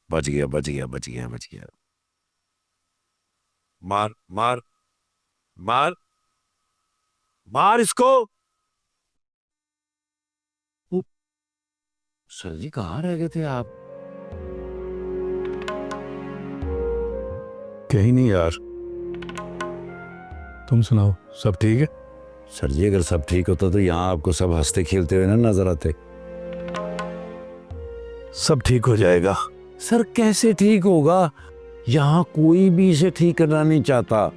बच गया बच गया बच गया बच गया। मार मार मार मार इसको। सर जी कहाँ रह गए थे आप? कहीं नहीं यार, तुम सुनाओ, सब ठीक है? सर जी अगर सब ठीक होता तो यहाँ आपको सब हंसते खेलते हुए ना नजर आते। सब ठीक हो जाएगा। सर कैसे ठीक होगा? यहाँ कोई भी इसे ठीक करना नहीं चाहता।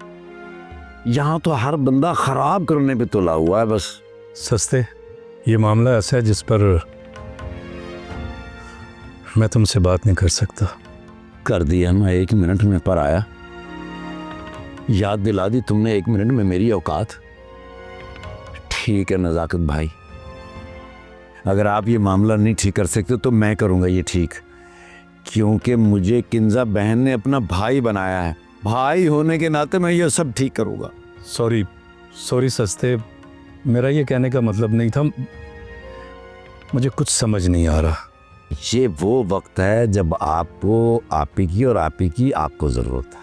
यहाँ तो हर बंदा खराब करने पे तुला हुआ है बस। सस्ते, ये मामला ऐसा है जिस पर मैं तुमसे बात नहीं कर सकता। कर दिया मैं 1 मिनट में पर आया। याद दिला दी तुमने 1 मिनट में मेरी औकात। ठीक है नजाकत भाई, अगर आप ये मामला नहीं ठीक कर सकते तो मैं करूँगा ये ठीक, क्योंकि मुझे किंजा बहन ने अपना भाई बनाया है। भाई होने के नाते मैं ये सब ठीक करूँगा। सॉरी सॉरी सस्ते, मेरा ये कहने का मतलब नहीं था, मुझे कुछ समझ नहीं आ रहा। ये वो वक्त है जब आपको आपी की और आपी की आपको जरूरत है,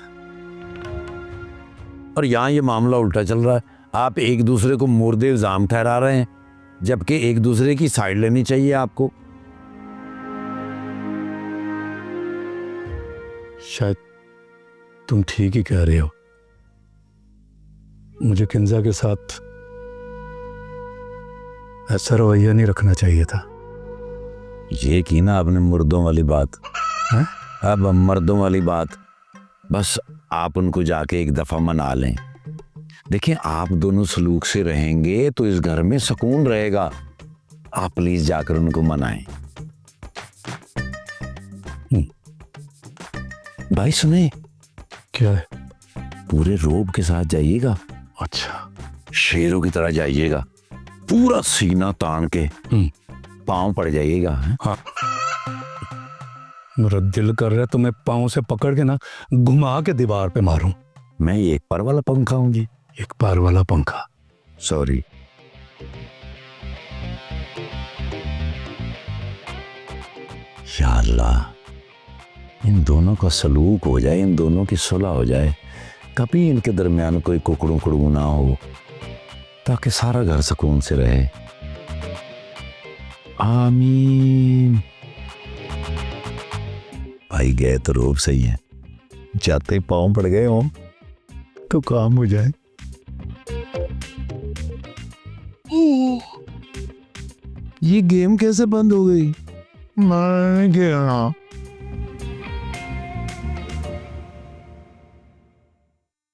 और यहाँ ये मामला उल्टा चल रहा है। आप एक दूसरे को मुर्दे इल्जाम ठहरा रहे हैं, जबकि एक दूसरे की साइड लेनी चाहिए आपको। शायद तुम ठीक ही कह रहे हो, मुझे किंजा के साथ ऐसा रवैया नहीं रखना चाहिए था। ये की ना आपने मुर्दों वाली बात है? अब मर्दों वाली बात, बस आप उनको जाके एक दफा मना लें। देखिए आप दोनों सलूक से रहेंगे तो इस घर में सुकून रहेगा। आप प्लीज जाकर उनको मनाएं। भाई सुने, क्या है? पूरे रोब के साथ जाइएगा। अच्छा, शेरों की तरह जाइएगा, पूरा सीना तान के पांव पड़ जाइएगा। हाँ, मेरा दिल कर रहा है तुम्हें पांव से पकड़ के ना घुमा के दीवार पे मारूं। मैं एक पर वाला पंखा हूँ जी। एक बार वाला पंखा? सॉरी। या अल्लाह, इन दोनों का सलूक हो जाए, इन दोनों की सुलह हो जाए, कभी इनके दरमियान कोई कुकड़ू कुड़ू ना हो, ताकि सारा घर सुकून से रहे। आमीन। भाई गए तो रोब सही है, जाते पांव पड़ गए हों तो काम हो जाए। ये गेम कैसे बंद हो गई? मैं गया।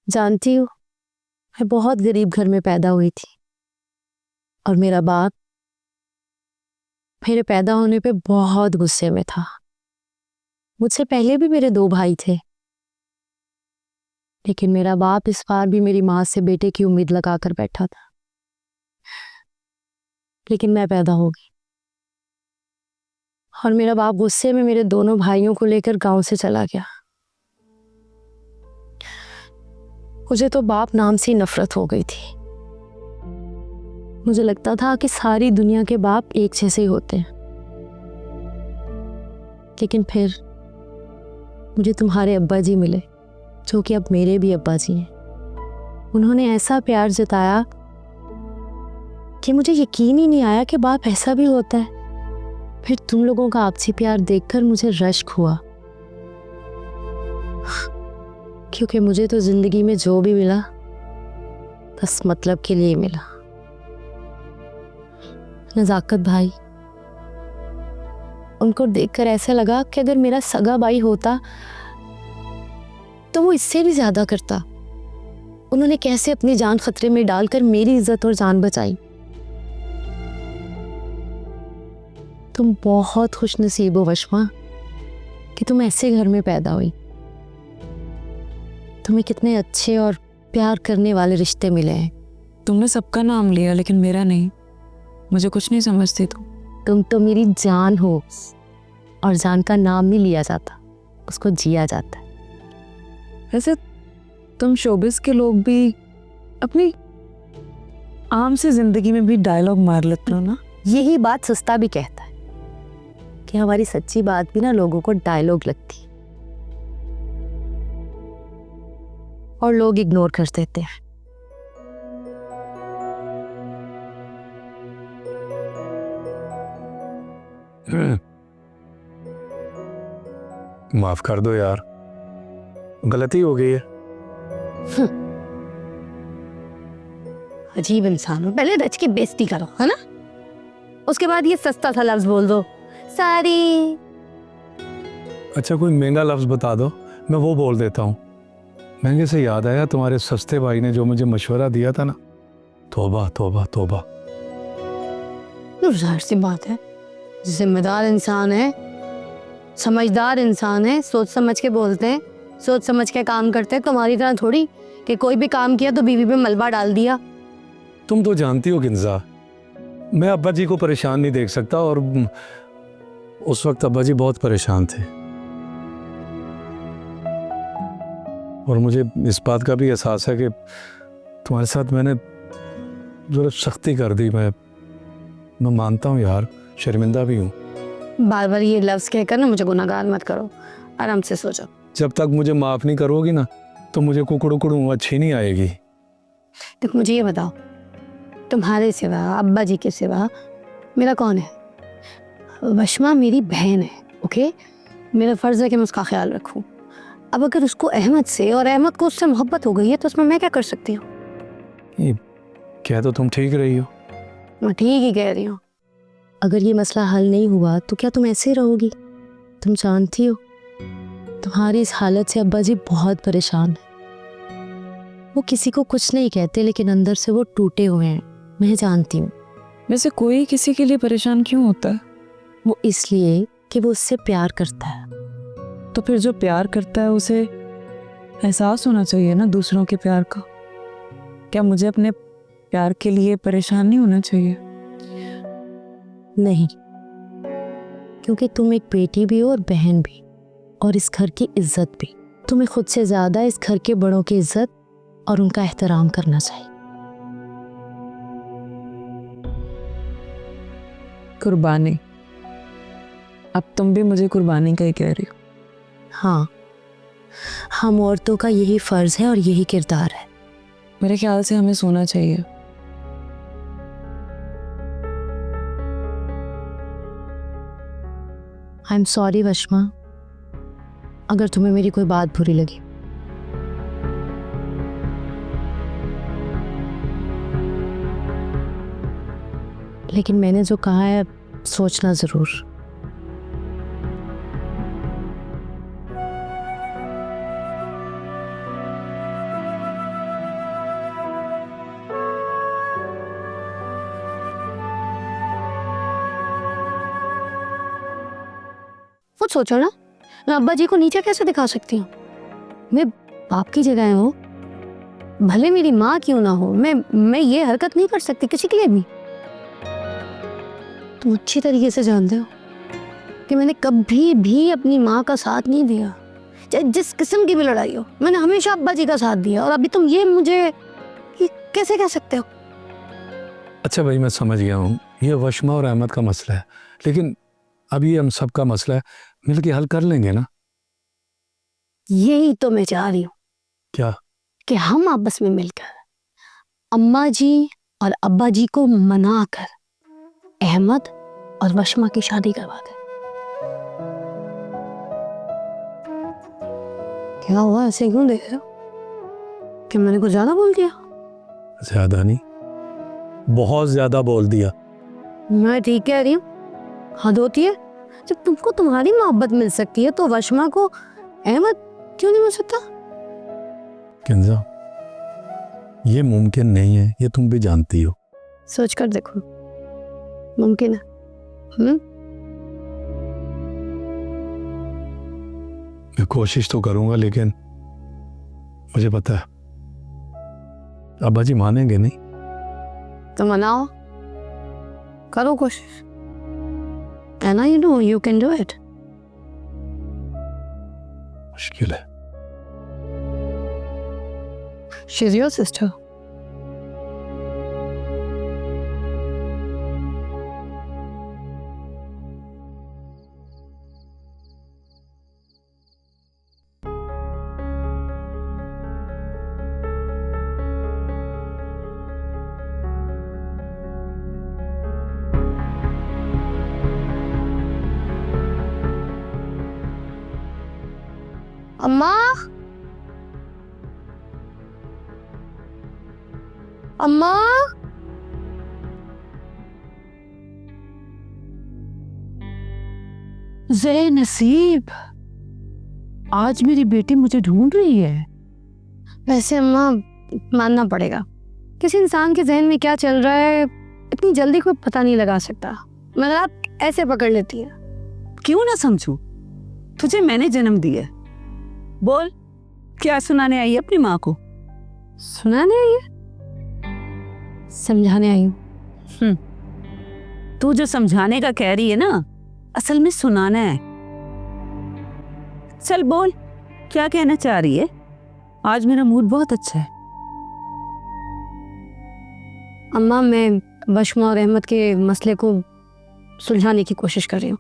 जानती हूँ, मैं बहुत गरीब घर में पैदा हुई थी, और मेरा बाप मेरे पैदा होने पे बहुत गुस्से में था। मुझसे पहले भी मेरे 2 भाई थे, लेकिन मेरा बाप इस बार भी मेरी माँ से बेटे की उम्मीद लगाकर बैठा था। लेकिन मैं पैदा हो गई, और मेरा बाप गुस्से में मेरे दोनों भाइयों को लेकर गांव से चला गया। मुझे तो बाप नाम से नफरत हो गई थी। मुझे लगता था कि सारी दुनिया के बाप एक जैसे ही होते हैं। लेकिन फिर मुझे तुम्हारे अब्बा जी मिले, जो कि अब मेरे भी अब्बा जी हैं। उन्होंने ऐसा प्यार जताया कि मुझे यकीन ही नहीं आया कि बाप ऐसा भी होता है। फिर तुम लोगों का आपसी प्यार देखकर मुझे रश्क हुआ, क्योंकि मुझे तो जिंदगी में जो भी मिला बस मतलब के लिए मिला। नजाकत भाई, उनको देखकर ऐसा लगा कि अगर मेरा सगा भाई होता तो वो इससे भी ज्यादा करता। उन्होंने कैसे अपनी जान खतरे में डालकर मेरी इज्जत और जान बचाई। तुम बहुत खुश नसीब हो वशमा कि तुम ऐसे घर में पैदा हुई। तुम्हें कितने अच्छे और प्यार करने वाले रिश्ते मिले हैं। तुमने सबका नाम लिया लेकिन मेरा नहीं। मुझे कुछ नहीं समझती तुम तो मेरी जान हो, और जान का नाम नहीं लिया जाता, उसको जिया जाता है। वैसे तुम शोबिस के लोग भी अपनी आम से जिंदगी में भी डायलॉग मार लेते हो ना। यही बात सस्ता भी कहता है कि हमारी सच्ची बात भी ना लोगों को डायलॉग लगती और लोग इग्नोर कर देते हैं। माफ कर दो यार, गलती हो गई है। अजीब इंसान हो, पहले रच के बेइज्जती करो, है ना? उसके बाद ये सस्ता सा लफ्ज बोल दो, सारी। अच्छा कोई महंगा लफ्ज बता दो, मैं वो बोल देता हूँ। महंगे से याद आया, तुम्हारे सस्ते भाई ने जो मुझे मशवरा दिया था ना, तौबा तौबा तौबा। जाहिर सी बात है, जिम्मेदार इंसान है, समझदार इंसान है, सोच समझ के बोलते हैं, सोच समझ के काम करते हैं। तुम्हारी तरह थोड़ी कि कोई भी काम किया तो बीवी पे मलबा डाल दिया। तुम तो जानती हो किंजा, मैं अब्बा जी को परेशान नहीं देख सकता, और उस वक्त अब्बा जी बहुत परेशान थे। और मुझे इस बात का भी एहसास है कि तुम्हारे साथ मैंने जरा सख्ती कर दी। मैं मानता हूँ यार, शर्मिंदा भी हूँ। बार बार ये लफ्ज कहकर ना मुझे गुनाहगार मत करो, आराम से सो जाओ। जब तक मुझे माफ़ नहीं करोगी ना, तो मुझे कुकड़ू अच्छी नहीं आएगी। देखो मुझे ये बताओ, तुम्हारे सिवा, अब्बा जी के सिवा मेरा कौन है? वशमा मेरी बहन है, ओके? मेरा फ़र्ज़ है कि मैं उसका ख्याल रखूं। अब अगर उसको अहमद से और अहमद को उससे मोहब्बत हो गई है तो उसमें मैं क्या कर सकती हूँ? क्या तो तुम ठीक रही हो। मैं ठीक ही कह रही हूँ। अगर ये मसला हल नहीं हुआ तो क्या तुम ऐसे ही रहोगी? तुम जानती हो तुम्हारी इस हालत से अब्बा जी बहुत परेशान है। वो किसी को कुछ नहीं कहते लेकिन अंदर से वो टूटे हुए हैं, मैं जानती हूँ। वैसे कोई किसी के लिए परेशान क्यों होता है? वो इसलिए कि वो उससे प्यार करता है। तो फिर जो प्यार करता है उसे एहसास होना चाहिए ना दूसरों के प्यार का। क्या मुझे अपने प्यार के लिए परेशान नहीं होना चाहिए? नहीं, क्योंकि तुम एक बेटी भी हो और बहन भी, और इस घर की इज्जत भी। तुम्हें खुद से ज्यादा इस घर के बड़ों की इज्जत और उनका एहतराम करना चाहिए। कुर्बानी, अब तुम भी मुझे कुर्बानी का ही कह रही हो। हाँ, हम औरतों का यही फर्ज है और यही किरदार है। मेरे ख्याल से हमें सोना चाहिए। आई एम सॉरी वशमा, अगर तुम्हें मेरी कोई बात बुरी लगी। लेकिन मैंने जो कहा है सोचना जरूर। वो सोचो ना, मैं अब्बा जी को नीचे कैसे दिखा सकती हूँ? मैं बाप की जगह हूँ, भले मेरी माँ क्यों ना हो, मैं ये हरकत नहीं कर सकती किसी के लिए भी। तुम अच्छी तरीके से जानते हो कि मैंने कभी भी अपनी माँ का साथ नहीं दिया, चाहे जिस किस्म की भी लड़ाई हो। मैंने हमेशा अब्बा जी का साथ दिया, और अभी तुम ये कैसे कह सकते हो? अच्छा भाई, मैं समझ गया हूँ, ये वशमा और अहमद का मसला है, लेकिन अभी हम सबका मसला है, मिलके हल कर लेंगे ना? यही तो मैं चाह रही हूँ। क्या? कि हम आपस में मिलकर अम्मा जी और अब्बा जी को मनाकर अहमद और वशमा की शादी करवा दें। क्या हुआ, ऐसे क्यों देख रहे हो? कि मैंने कुछ ज्यादा बोल दिया? ज्यादा नहीं, बहुत ज्यादा बोल दिया। मैं ठीक कह रही हूँ, हद होती है। जब तुमको तुम्हारी मोहब्बत मिल सकती है तो वशमा को अहमद क्यों नहीं मिल सकता? किंजा, ये मुमकिन नहीं है, ये तुम भी जानती हो। सोच कर देखो, मुमकिन है। मैं कोशिश तो करूंगा, लेकिन मुझे पता है अब्बा जी मानेंगे नहीं। तो मनाओ, करो कोशिश, and I know you can do it. मुश्किल है। She's your sister. अम्मा, अम्मा, ज़े नसीब, आज मेरी बेटी मुझे ढूंढ रही है। वैसे अम्मा मानना पड़ेगा, किसी इंसान के जहन में क्या चल रहा है इतनी जल्दी कोई पता नहीं लगा सकता, मगर आप ऐसे पकड़ लेती हैं। क्यों ना समझूं, तुझे मैंने जन्म दिया। बोल, क्या सुनाने आई है अपनी माँ को? सुनाने आई है? समझाने आई हूँ। तू जो समझाने का कह रही है ना, असल में सुनाना है। चल बोल, क्या कहना चाह रही है? आज मेरा मूड बहुत अच्छा है। अम्मा, मैं वशमा और अहमद के मसले को सुलझाने की कोशिश कर रही हूँ।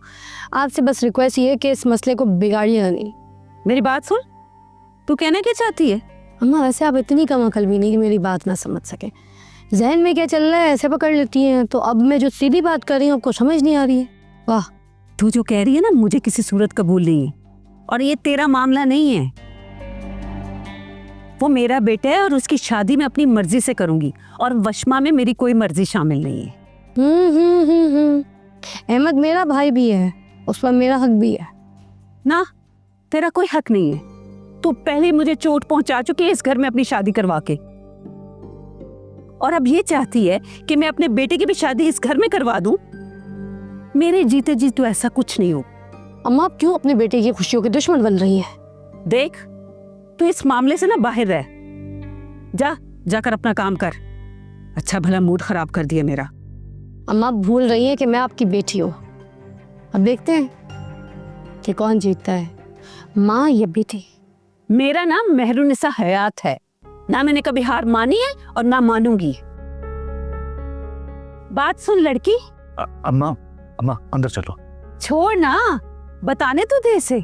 आपसे बस रिक्वेस्ट ये है कि इस मसले को बिगाड़िए नहीं। मेरी बात सुन, तू कहना क्या चाहती है? अम्मा, वैसे आप इतनी कम अकल भी नहीं कि मेरी बात ना समझ सके। जहन में क्या चल रहा है ऐसे पकड़ लेती हैं, तो अब मैं जो सीधी बात कर रही हूँ आपको समझ नहीं आ रही है। वाह, तू जो कह रही है ना, मुझे किसी सूरत कबूल नहीं है, और ये तेरा मामला नहीं है। वो मेरा बेटा है और उसकी शादी मैं अपनी मर्जी से करूंगी, और वशमा में मेरी कोई मर्जी शामिल नहीं है। अहमद मेरा भाई भी है, उस पर मेरा हक भी है ना। तेरा कोई हक नहीं है। तू पहले मुझे चोट पहुंचा चुकी है इस घर में अपनी शादी करवा के, और अब ये चाहती है कि मैं अपने बेटे की भी शादी इस घर में करवा दूं। मेरे जीते जी तो ऐसा कुछ नहीं हो। अम्मा, आप क्यों अपने बेटे की खुशियों के दुश्मन बन रही हैं? देख, तू इस मामले से ना बाहर रह। जाकर अपना काम कर। अच्छा भला मूड खराब कर दिया मेरा। अम्मा, आप भूल रही हैं कि मैं आपकी बेटी हूँ। अब देखते हैं कि कौन जीतता है, माँ या बेटी। मेरा नाम मेहरुनिसा हयात है, ना मैंने कभी हार मानी है और ना मानूंगी। बात सुन लड़की। अम्मा, अम्मा अंदर चलो। छोड़ ना, बताने तो दे इसे।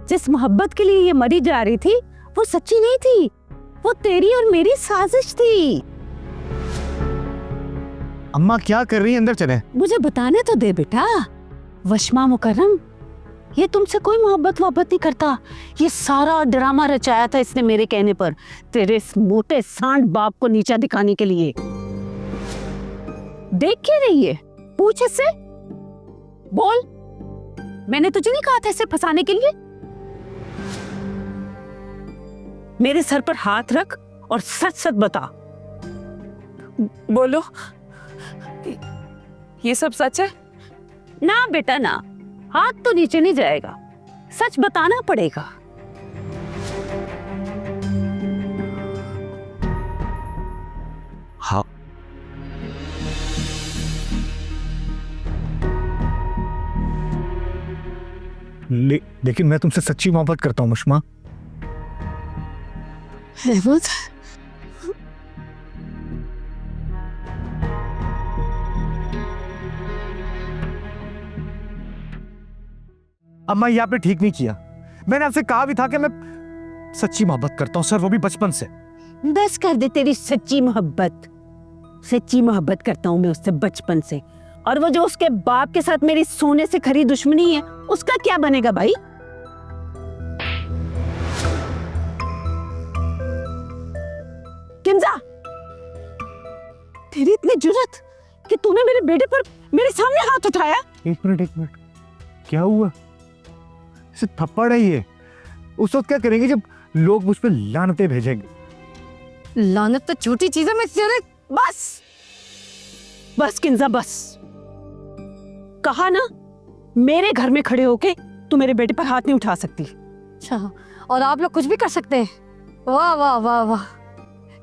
जिस मोहब्बत के लिए ये मरी जा रही थी वो सच्ची नहीं थी, वो तेरी और मेरी साजिश थी। अम्मा क्या कर रही है, अंदर चले। मुझे बताने तो दे बेटा। वशमा मुकर्रम, ये तुमसे कोई मोहब्बत नहीं करता। ये सारा ड्रामा रचाया था इसने मेरे कहने पर, तेरे इस मोटे सांड बाप को नीचा दिखाने के लिए। देख के रही है, पूछ इससे। बोल, मैंने तुझे नहीं कहा था इसे फंसाने के लिए? मेरे सर पर हाथ रख और सच सच बता। बोलो, ये सब सच है? ना बेटा ना, हाथ तो नीचे नहीं जाएगा, सच बताना पड़ेगा। हाँ, लेकिन मैं तुमसे सच्ची मोहब्बत करता हूँ वशमा। अहमद, अम्मा, ये आपने ठीक नहीं किया। मैंने आपसे कहा भी था कि मैं सच्ची मोहब्बत करता हूँ सर, वो भी बचपन से। बस कर दे तेरी सच्ची मोहब्बत। सच्ची मोहब्बत करता हूँ मैं उससे बचपन से, और वो जो उसके बाप के साथ मेरी सोने से खरी दुश्मनी है, उसका क्या बनेगा भाई? किंजा, तेरी इतनी जुर्रत कि तूने मेरे बेटे पर मेरे सामने हाथ उठाया। एक मिनट, क्या हुआ? इसे थप्पड़ है ये। उस वक्त क्या करेंगे जब लोग मुझ पे लानतें भेजेंगे? लानत तो छोटी चीज है। मैं तेरे बस किंजा, बस। कहा ना, मेरे घर में खड़े होके तू मेरे बेटे पर हाथ नहीं उठा सकती। अच्छा, और आप लोग कुछ भी कर सकते हैं? वाह वाह वाह वाह,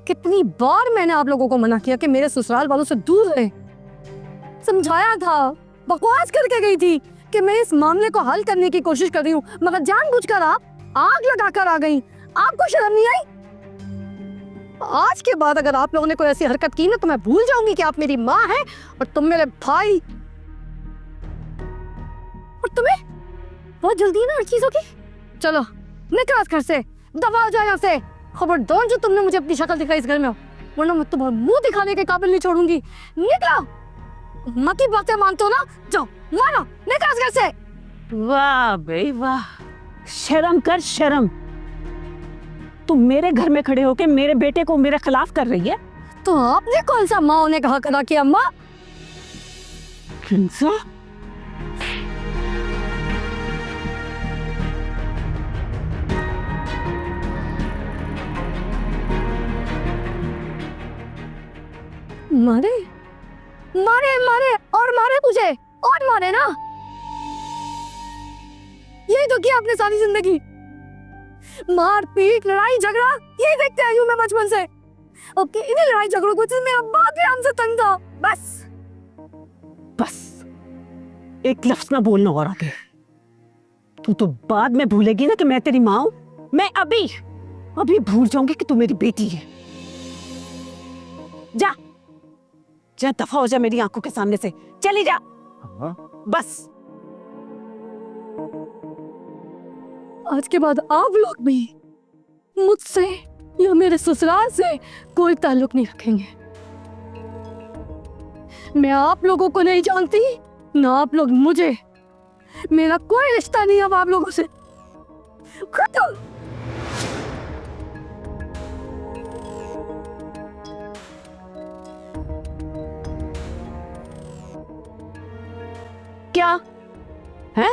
कितनी बार मैंने आप लोगों को मना किया कि मेरे ससुराल वालों से दूर रहे। समझाया था, बकवास करके गई थी कि मैं इस मामले को हल करने की कोशिश कर रही हूँ, मगर जानबूझकर आप आग लगाकर आ गई। आपको शर्म नहीं आई? आज के बाद अगर आप लोगों ने कोई ऐसी हरकत की ना, तो मैं भूल जाऊंगी कि आप मेरी माँ हैं और तुम मेरे भाई। और तुम्हें बहुत जल्दी है ना हर चीजों की। चलो निकल घर से, दफा हो जाओ यहाँ से। खबरदार जो तुमने मुझे अपनी शक्ल दिखाई इस घर में, वरना मैं तुम्हारा मुंह दिखाने के काबिल नहीं छोड़ूंगी। निकलो, माँ की बातें मानते हो ना, जाओ मानो, निकल घर से। वाह भाई वाह, शर्म कर शर्म। तू मेरे घर में खड़े होके मेरे बेटे को मेरे खिलाफ कर रही है। तो आपने कौन सा माँ होने कहा करा कि अम्मा? किंसा? मारे मारे मारे और मारे मुझे और मारे ना। यही तो किया आपने सारी जिंदगी, मार पीट लड़ाई झगड़ा, यही देखते आई हूँ मैं बचपन से। ओके, इन्हीं लड़ाई झगड़ों को मेरा बाप भी हमसे तंग था। बस बस एक लफ्ज ना बोलना और आगे। तू तो बाद में भूलेगी ना कि मैं तेरी माँ हूं। मैं अभी अभी भूल जाऊंगी कि तू मेरी बेटी है। जा जा, दफा हो जा मेरी आंखों के सामने से, चली जा। बस आज के बाद आप लोग भी मुझसे या मेरे ससुराल से कोई ताल्लुक नहीं रखेंगे। मैं आप लोगों को नहीं जानती, ना आप लोग मुझे। मेरा कोई रिश्ता नहीं अब आप लोगों से। खत्म। क्या है?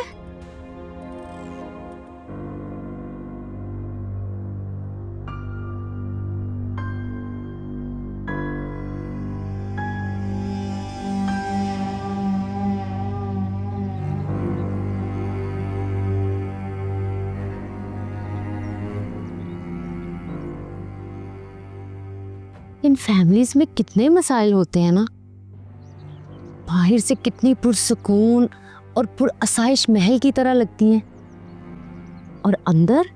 इन फैमिलीज में कितने मसाइल होते हैं ना। बाहर से कितनी पुरसुकून और पुरअसाइश महल की तरह लगती हैं, और अंदर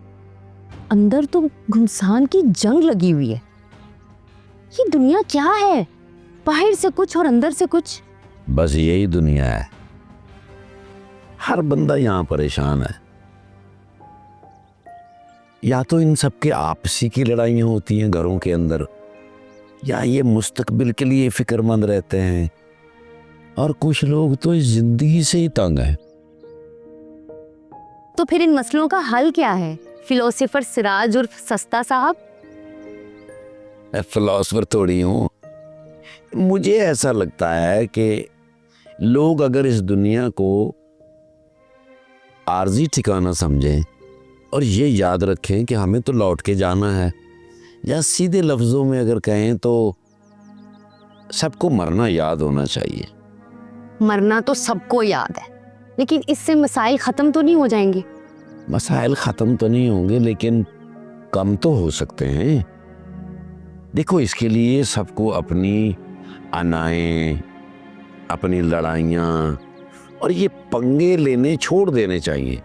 अंदर तो घुमसान की जंग लगी हुई है। ये दुनिया क्या है? बाहर से कुछ और अंदर से कुछ। बस यही दुनिया है। हर बंदा यहाँ परेशान है। या तो इन सबके आपसी की लड़ाइयाँ होती हैं घरों के अंदर, या ये मुस्तकबिल के लिए फिक्रमंद रहते हैं, और कुछ लोग तो इस जिंदगी से ही तंग हैं। तो फिर इन मसलों का हल क्या है? फिलोसोफर सिराज उर्फ सस्ता साहब। मैं फिलोसफर थोड़ी हूँ। मुझे ऐसा लगता है कि लोग अगर इस दुनिया को आर्जी ठिकाना समझें और ये याद रखें कि हमें तो लौट के जाना है, या सीधे लफ्ज़ों में अगर कहें तो सबको मरना याद होना चाहिए। मरना तो सबको याद है, लेकिन इससे मसाइल खत्म तो नहीं हो जाएंगे। मसाइल ख़त्म तो नहीं होंगे, लेकिन कम तो हो सकते हैं। देखो, इसके लिए सबको अपनी अनाएं, अपनी लड़ाइयाँ और ये पंगे लेने छोड़ देने चाहिए।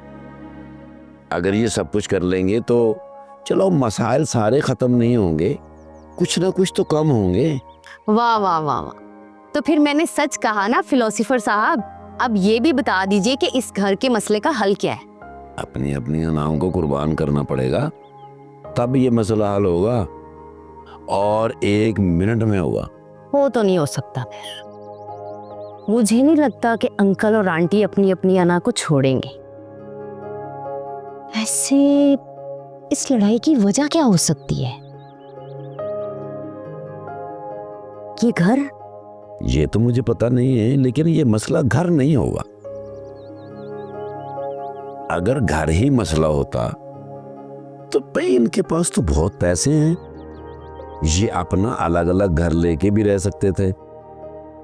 अगर ये सब कुछ कर लेंगे तो चलो, मसाइल सारे ख़त्म नहीं होंगे, कुछ ना कुछ तो कम होंगे। वाह वाह वाह वाह। तो फिर मैंने सच कहा ना फिलोसोफर साहब। अब ये भी बता दीजिए कि इस घर के मसले का हल क्या है? अपनी अपनी अनाओं को कुर्बान करना पड़ेगा, तब ये मसला हल होगा, और 1 मिनट में होगा। वो तो नहीं हो सकता। फिर मुझे नहीं लगता कि अंकल और आंटी अपनी अपनी अना को छोड़ेंगे। ऐसे इस लड़ाई की वजह क्या हो सकती है? ये घर? ये तो मुझे पता नहीं है, लेकिन ये मसला घर नहीं होगा। अगर घर ही मसला होता तो भाई इनके पास तो बहुत पैसे हैं, ये अपना अलग अलग घर लेके भी रह सकते थे,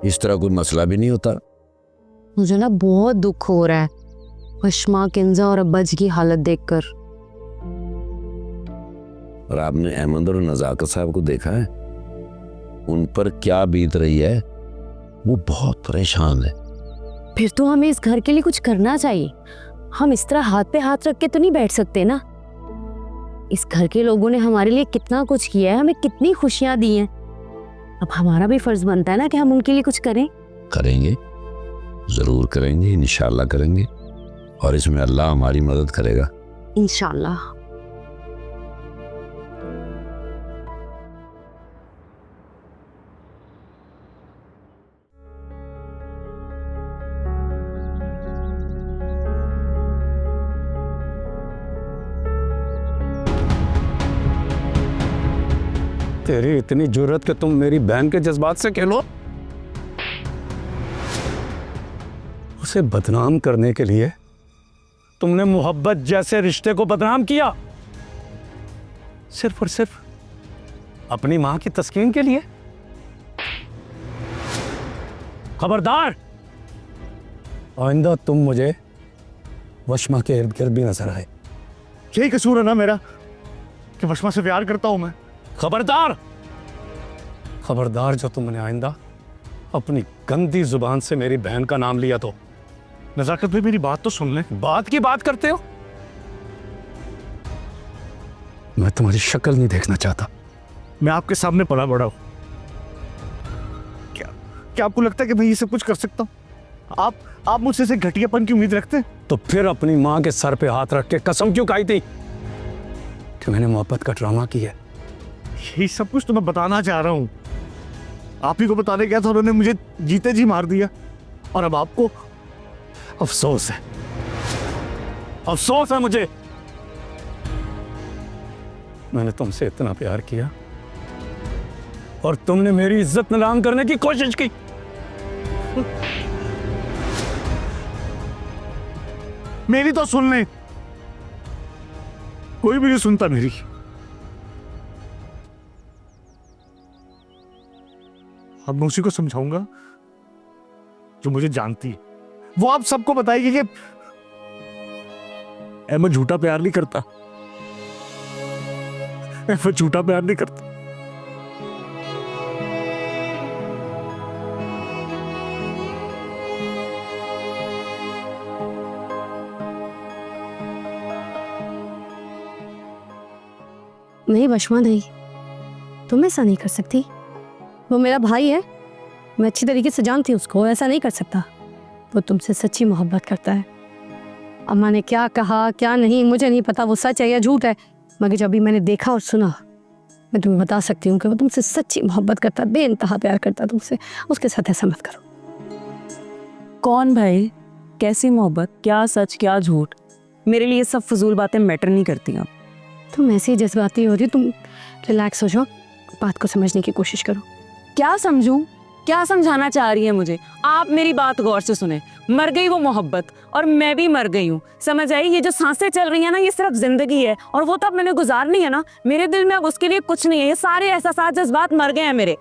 इस तरह कोई मसला भी नहीं होता। मुझे ना बहुत दुख हो रहा है वशमा, किंजा और अब्बा जी की हालत देखकर। और आपने अहमद और नजाकत साहब को देखा है, उन पर क्या बीत रही है? वो बहुत परेशान है। फिर तो हमें इस घर के लिए कुछ करना चाहिए। हम इस तरह हाथ पे हाथ रख के तो नहीं बैठ सकते ना। इस घर के लोगों ने हमारे लिए कितना कुछ किया है, हमें कितनी खुशियां दी हैं। अब हमारा भी फर्ज बनता है ना कि हम उनके लिए कुछ करें। करेंगे, जरूर करेंगे, इंशाल्लाह करेंगे, और इसमें अल्लाह हमारी मदद करेगा इंशाल्लाह। तेरी इतनी जुर्रत कि तुम मेरी बहन के जज्बात से खेलो। उसे बदनाम करने के लिए तुमने मोहब्बत जैसे रिश्ते को बदनाम किया, सिर्फ और सिर्फ अपनी मां की तस्कीन के लिए। खबरदार, आइंदा तुम मुझे वशमा के इर्द गिर्द भी नजर आए। यही कसूर है ना मेरा कि वशमा से प्यार करता हूं मैं। खबरदार, खबरदार जो तुमने आइंदा अपनी गंदी जुबान से मेरी बहन का नाम लिया तो। नजाकत भाई मेरी बात तो सुन ले। बात की बात करते हो। मैं तुम्हारी शक्ल नहीं देखना चाहता। मैं आपके सामने पला बड़ा हूं। क्या आपको लगता है कि मैं ये सब कुछ कर सकता हूं? आप मुझसे ऐसे घटियापन की उम्मीद रखते हैं? तो फिर अपनी मां के सर पे हाथ रख के कसम क्यों खाई थी कि मैंने मोहब्बत का ड्रामा किया? यही सब कुछ तो मैं बताना चाह रहा हूं। आप ही को बताने गया था, उन्होंने मुझे जीते जी मार दिया। और अब आपको अफसोस है, अफसोस है मुझे। मैंने तुमसे इतना प्यार किया और तुमने मेरी इज्जत नीलाम करने की कोशिश की। मेरी तो सुन ले। कोई भी नहीं सुनता मेरी। अब मैं उसी को समझाऊंगा जो मुझे जानती है। वो आप सबको बताएगी कि मैं झूठा प्यार नहीं करता। मैं झूठा प्यार नहीं करता। नहीं वशमा, नहीं, तुम ऐसा नहीं कर सकती। वो मेरा भाई है, मैं अच्छी तरीके से जानती हूँ उसको, ऐसा नहीं कर सकता। वो तुमसे सच्ची मोहब्बत करता है। अम्मा ने क्या कहा क्या नहीं मुझे नहीं पता, वो सच है या झूठ है, मगर जब भी मैंने देखा और सुना, मैं तुम्हें बता सकती हूँ कि वो तुमसे सच्ची मोहब्बत करता है, बेइंतहा प्यार करता है तुमसे। उसके साथ ऐसा मत करो। कौन भाई, कैसी मोहब्बत, क्या सच क्या झूठ? मेरे लिए सब फजूल बातें मैटर नहीं करती। अब तुम ऐसे ही जज्बाती हो रही, तुम रिलैक्स हो जाओ, बात को समझने की कोशिश करो। क्या समझूं? क्या समझाना चाह रही है मुझे? आप मेरी बात गौर से सुने। मर गई वो मोहब्बत और मैं भी मर गई हूँ, समझ आई? ये जो सांसें चल रही है ना, ये सिर्फ जिंदगी है और वो तो अब मैंने गुजारनी है ना। मेरे दिल में अब उसके लिए कुछ नहीं है। ये सारे एहसास जज्बात मर गए हैं मेरे।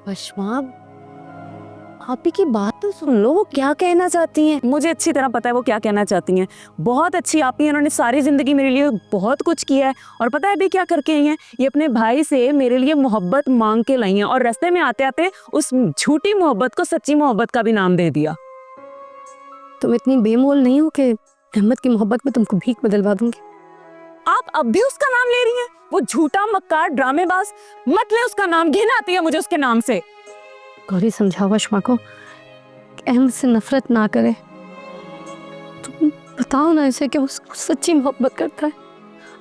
वशमा, आप ही की बात तो सुन लो, वो क्या कहना चाहती हैं। मुझे अच्छी तरह पता है वो क्या कहना चाहती हैं। बहुत अच्छी आप ही, उन्होंने सारी जिंदगी मेरे लिए बहुत कुछ किया है और पता है अभी क्या करके आई हैं? ये अपने भाई से मेरे लिए मोहब्बत मांग के लाई हैं और रास्ते में आते आते उस झूठी मोहब्बत को सच्ची मोहब्बत का भी नाम दे दिया। तुम इतनी बेमोल नहीं हो कि अहमद की मोहब्बत में तुमको भीख में दिलवा दूंगी। आप अब भी उसका नाम ले रही हैं? वो झूठा मक्कार ड्रामेबाज, मत ले उसका नाम, घिन आती है मुझे उसके नाम से। गौरी, समझाओ वशमा को कि अहमद से नफरत ना करे। तुम बताओ ना इसे कि वो सच्ची मोहब्बत करता है।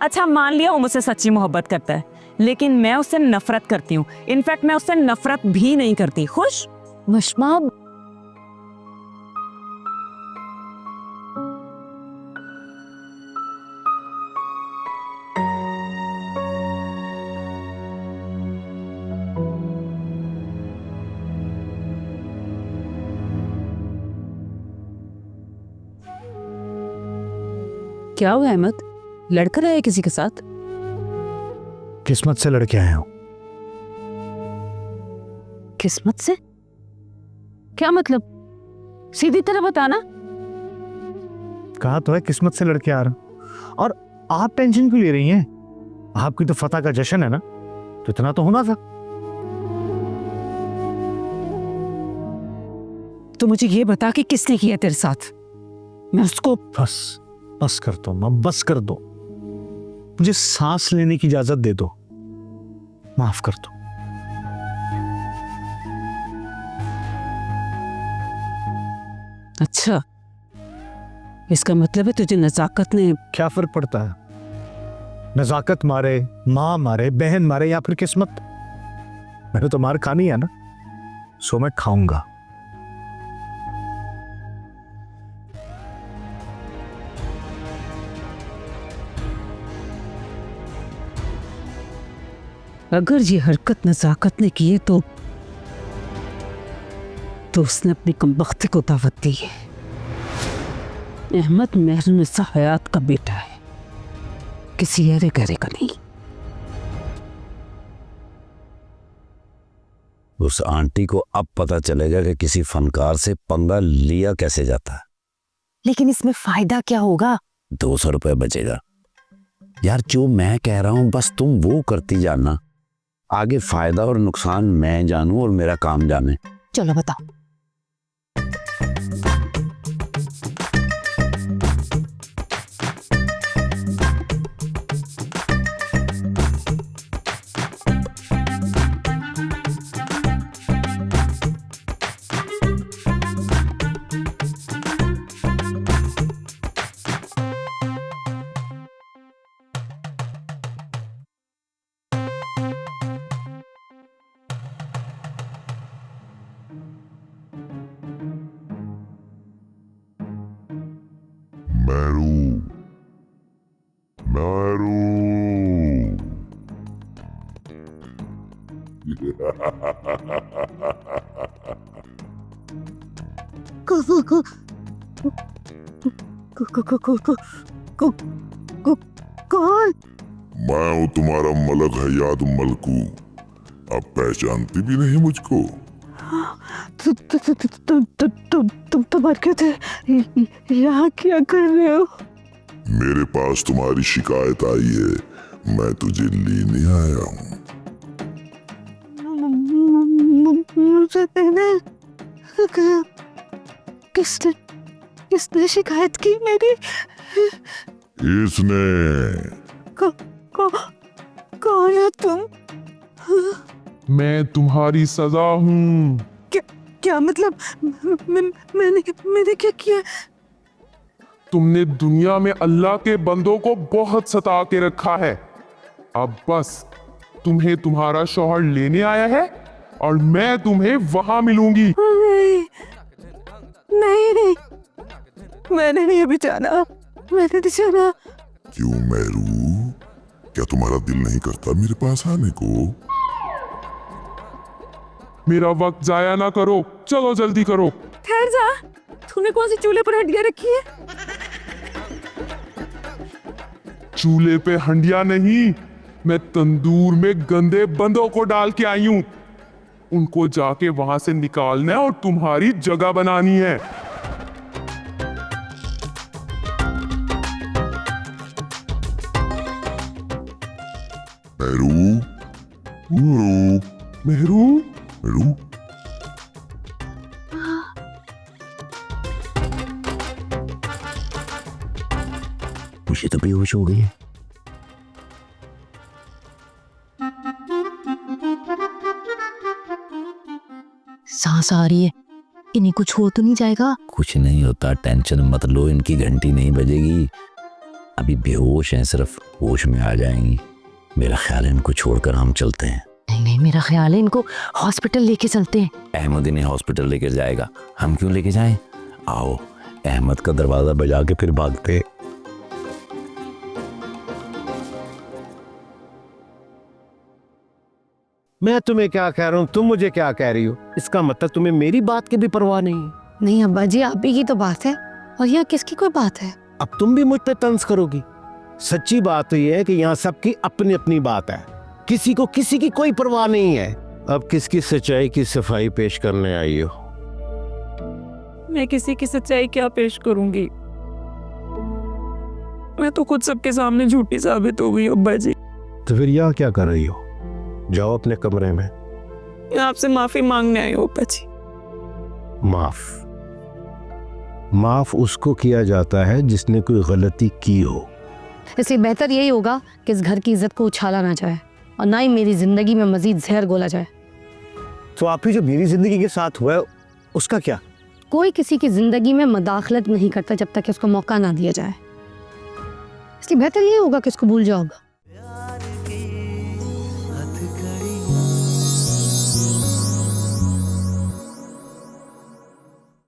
अच्छा, मान लिया वो मुझसे सच्ची मोहब्बत करता है, लेकिन मैं उससे नफरत करती हूँ। इनफैक्ट मैं उससे नफरत भी नहीं करती। खुश? वशमा, क्या हुआ अहमद? लड़कर है किसी के साथ? किस्मत से लड़के आए हूं। किस्मत से? क्या मतलब? सीधी तरह बताना। कहा तो है किस्मत से लड़के आ रहे हैं। और आप टेंशन क्यों ले रही हैं? आपकी तो फतह का जश्न है ना, तो इतना तो होना था। तो मुझे ये बता कि किसने किया तेरे साथ। मैं उसको बस कर दो मां, बस कर दो। मुझे सांस लेने की इजाजत दे दो। माफ कर दो। अच्छा, इसका मतलब है तुझे नजाकत ने। क्या फर्क पड़ता है? नजाकत मारे, माँ मारे, बहन मारे या फिर किस्मत? मैंने तो मार खानी है ना, सो मैं खाऊंगा। अगर ये हरकत नज़ाकत ने की है तो उसने अपनी कमबख्ती को दावत दी है। अहमद महरुनिसा हयात का बेटा है, किसी अरे गहरे का नहीं। उस आंटी को अब पता चलेगा कि किसी फनकार से पंगा लिया कैसे जाता है। लेकिन इसमें फायदा क्या होगा? 200 रुपये बचेगा। यार जो मैं कह रहा हूं बस तुम वो करती जाना, आगे फायदा और नुकसान मैं जानूं और मेरा काम जाने। चलो बताओ। मैरू, मैरू। कौन? मैं हूँ तुम्हारा मलक हयात मलकू। अब पहचानती भी नहीं मुझको? तुम तो मर गए थे, यहाँ क्या कर रहे हो? मेरे पास तुम्हारी शिकायत आई है, मैं तुझे लेने आया हूँ। मुझे देने किसने शिकायत की मेरी? इसने। कौन है तुम? मैं तुम्हारी सजा हूँ। क्या मतलब? मैंने क्या किया? तुमने दुनिया में अल्लाह के बंदों को बहुत सता के रखा है। अब बस तुम्हें तुम्हारा शौहर लेने आया है और मैं तुम्हें वहां मिलूंगी। नहीं, मैंने नहीं अभी जाना, मैंने नहीं जाना। क्यों मैरू, क्या तुम्हारा दिल नहीं करता मेरे पास आने को? मेरा वक्त जाया ना करो, चलो जल्दी करो। ठहर जा, तूने कौन सी चूल्हे पर हड्डियां रखी है? चूल्हे पे हंडिया नहीं, मैं तंदूर में गंदे बंदों को डाल के आई हूं। उनको जाके वहां से निकालना है और तुम्हारी जगह बनानी है। मैरू, मैरू, मेहरू, मैरू। मुझे तो बेहोश हो गई है। सांस आ रही है, इन्हीं कुछ हो तो नहीं जाएगा? कुछ नहीं होता, टेंशन मत लो, इनकी घंटी नहीं बजेगी। अभी बेहोश हैं, सिर्फ होश में आ जाएंगी। मेरा ख्याल है इनको छोड़कर हम चलते हैं। नहीं, मेरा ख्याल है इनको हॉस्पिटल लेके चलते हैं। अहमद इन्हें हॉस्पिटल लेकर जाएगा, हम क्यों लेके जाएं? आओ, अहमद का दरवाजा बजा के फिर भागते। मैं तुम्हें क्या कह रहा हूँ, तुम मुझे क्या कह रही हो? इसका मतलब तुम्हें मेरी बात की भी परवाह नहीं है। नहीं अब्बा जी, आप ही की तो बात है, और यहाँ किसकी कोई बात है? अब तुम भी मुझ पे तंज करोगी? सच्ची बात तो ये है कि यहाँ सबकी अपनी अपनी बात है, किसी को किसी की कोई परवाह नहीं है। अब किसकी सच्चाई की सफाई पेश करने आई हो? मैं किसी की सच्चाई क्या पेश करूंगी? मैं तो खुद सबके सामने झूठी साबित हो गई अब्बा जी। तो फिर यहाँ क्या कर रही हो? जाओ अपने कमरे में। मैं आपसे माफी मांगने आई हूँ अब्बा जी। माफ उसको किया जाता है जिसने कोई गलती की हो। इसलिए बेहतर यही होगा कि इस घर की इज्जत को उछाला ना जाए और ना ही मेरी जिंदगी में मजीद जहर घोला जाए। तो आप ही जो मेरी जिंदगी के साथ हुआ है उसका क्या? कोई किसी की जिंदगी में मदाखलत नहीं करता जब तक कि उसको मौका ना दिया जाए। इसलिए बेहतर यही होगा कि इसको भूल जाओ।